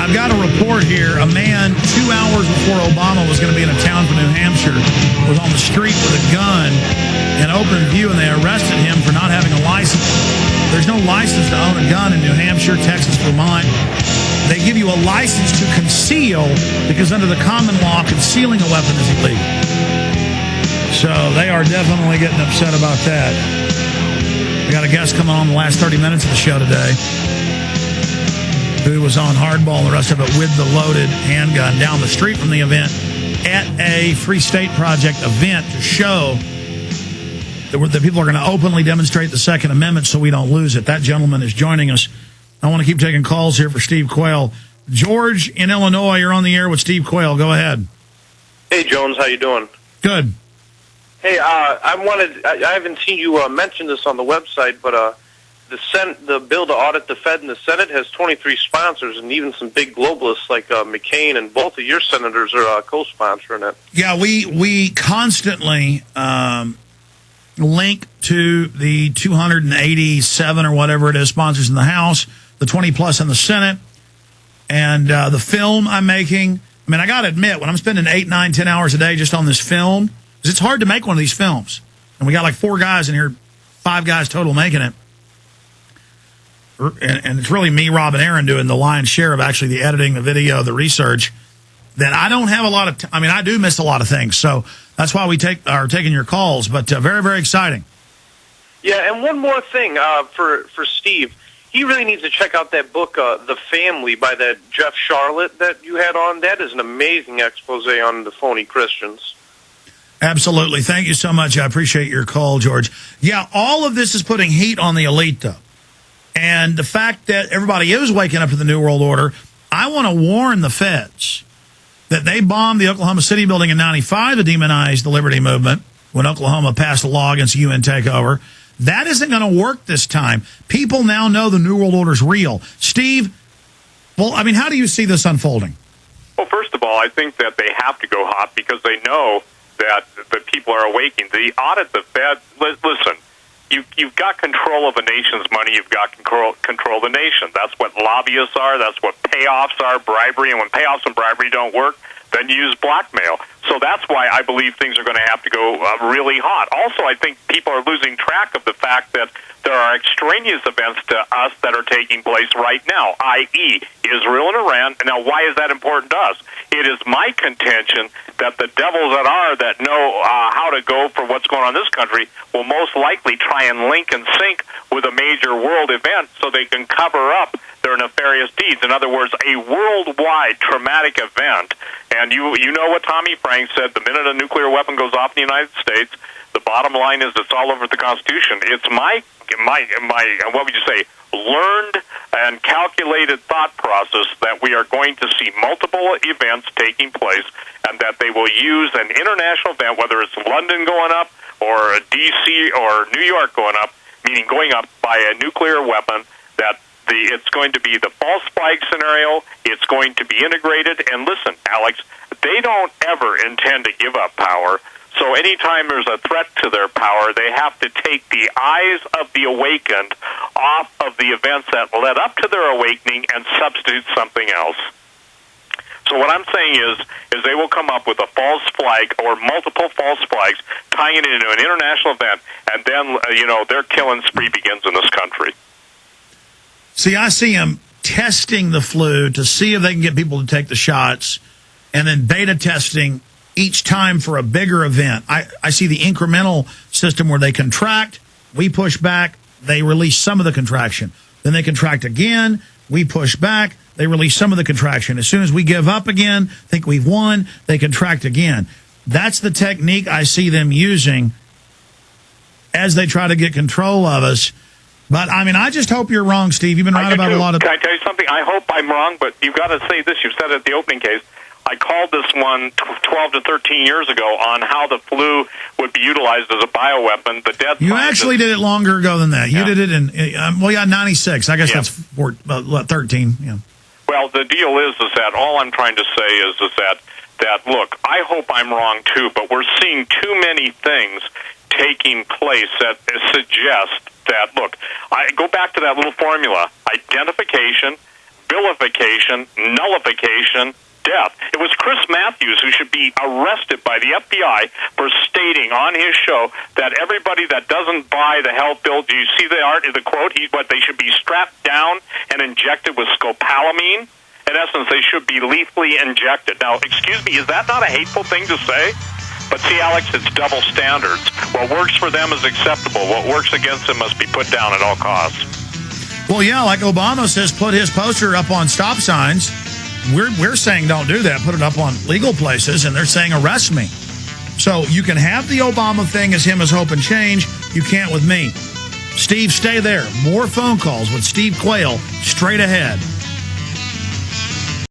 I've got a report here. A man 2 hours before Obama was going to be in a town for New Hampshire was on the street with a gun in open view, and they arrested him for not having a license. There's no license to own a gun in New Hampshire, Texas, Vermont. They give you a license to conceal because under the common law, concealing a weapon is illegal. So they are definitely getting upset about that. We got a guest coming on the last 30 minutes of the show today who was on hardball and the rest of it with the loaded handgun down the street from the event at a Free State Project event to show that people are going to openly demonstrate the Second Amendment so we don't lose it. That gentleman is joining us. I want to keep taking calls here for Steve Quayle. George in Illinois, you're on the air with Steve Quayle. Go ahead. Hey, Jones, how you doing? Good. Hey, I haven't seen you mention this on the website, but the bill to audit the Fed in the Senate has 23 sponsors, and even some big globalists like McCain, and both of your senators are co-sponsoring it. Yeah, we constantly link to the 287 or whatever it is sponsors in the House, the 20 plus in the Senate, and the film I'm making. I mean, I got to admit, when I'm spending 8, 9, 10 hours a day just on this film, because it's hard to make one of these films, and we got like 4 guys in here, 5 guys total making it. And it's really me, Rob, and Aaron doing the lion's share of actually the editing, the video, the research, that I don't have a lot of I mean, I do miss a lot of things. So that's why we are taking your calls. But very, very exciting. Yeah, and one more thing for Steve. He really needs to check out that book, The Family, by that Jeff Charlotte that you had on. That is an amazing expose on the phony Christians. Absolutely. Thank you so much. I appreciate your call, George. Yeah, all of this is putting heat on the elite, though. And the fact that everybody is waking up to the New World Order, I want to warn the feds that they bombed the Oklahoma City building in 95 to demonize the Liberty Movement when Oklahoma passed a law against UN takeover. That isn't going to work this time. People now know the New World Order is real. Steve, well, I mean, how do you see this unfolding? Well, first of all, I think that they have to go hot because they know that the people are awakening. The audit the Fed, listen, you've got control of a nation's money. You've got control of the nation. That's what lobbyists are. That's what payoffs are, bribery. And when payoffs and bribery don't work, then you use blackmail. So that's why I believe things are going to have to go really hot. Also, I think people are losing track of the fact that there are extraneous events to us that are taking place right now, i.e. Israel and Iran. Now, why is that important to us? It is my contention that the devils that know how to go for what's going on in this country will most likely try and link and sync with a major world event so they can cover up their nefarious deeds. In other words, a worldwide traumatic event. And you know what Tommy Frank said, the minute a nuclear weapon goes off in the United States, the bottom line is it's all over the Constitution. It's my what would you say, learned and calculated thought process that we are going to see multiple events taking place and that they will use an international event, whether it's London going up or D.C. or New York going up, meaning going up by a nuclear weapon, that it's going to be the false flag scenario, it's going to be integrated. And listen, Alex, they don't ever intend to give up power. So anytime there's a threat to their power, they have to take the eyes of the awakened off of the events that led up to their awakening and substitute something else. So what I'm saying is they will come up with a false flag or multiple false flags, tying it into an international event, and then, their killing spree begins in this country. See, I see them testing the flu to see if they can get people to take the shots, and then beta testing each time for a bigger event. I see the incremental system where they contract, we push back, they release some of the contraction. Then they contract again, we push back, they release some of the contraction. As soon as we give up again, think we've won, they contract again. That's the technique I see them using as they try to get control of us. But, I mean, I just hope you're wrong, Steve. You've been right about a lot of... Can I tell you something? I hope I'm wrong, but you've got to say this. You said it at the opening case. I called this one 12 to 13 years ago on how the flu would be utilized as a bioweapon. The dead You actually did it longer ago than that. You Yeah. did it in, 96. I guess Yeah. that's 13. Yeah. Well, the deal is that all I'm trying to say is that, look, I hope I'm wrong, too, but we're seeing too many things taking place that suggest that, look, I go back to that little formula, identification, vilification, nullification, death. It was Chris Matthews who should be arrested by the FBI for stating on his show that everybody that doesn't buy the health bill, do you see the quote? They should be strapped down and injected with scopolamine. In essence, they should be lethally injected. Now, excuse me, is that not a hateful thing to say? But see, Alex, it's double standards. What works for them is acceptable. What works against them must be put down at all costs. Well, yeah, like Obama says, put his poster up on stop signs. We're saying don't do that. Put it up on legal places, and they're saying arrest me. So you can have the Obama thing as him as hope and change. You can't with me. Steve, stay there. More phone calls with Steve Quayle straight ahead.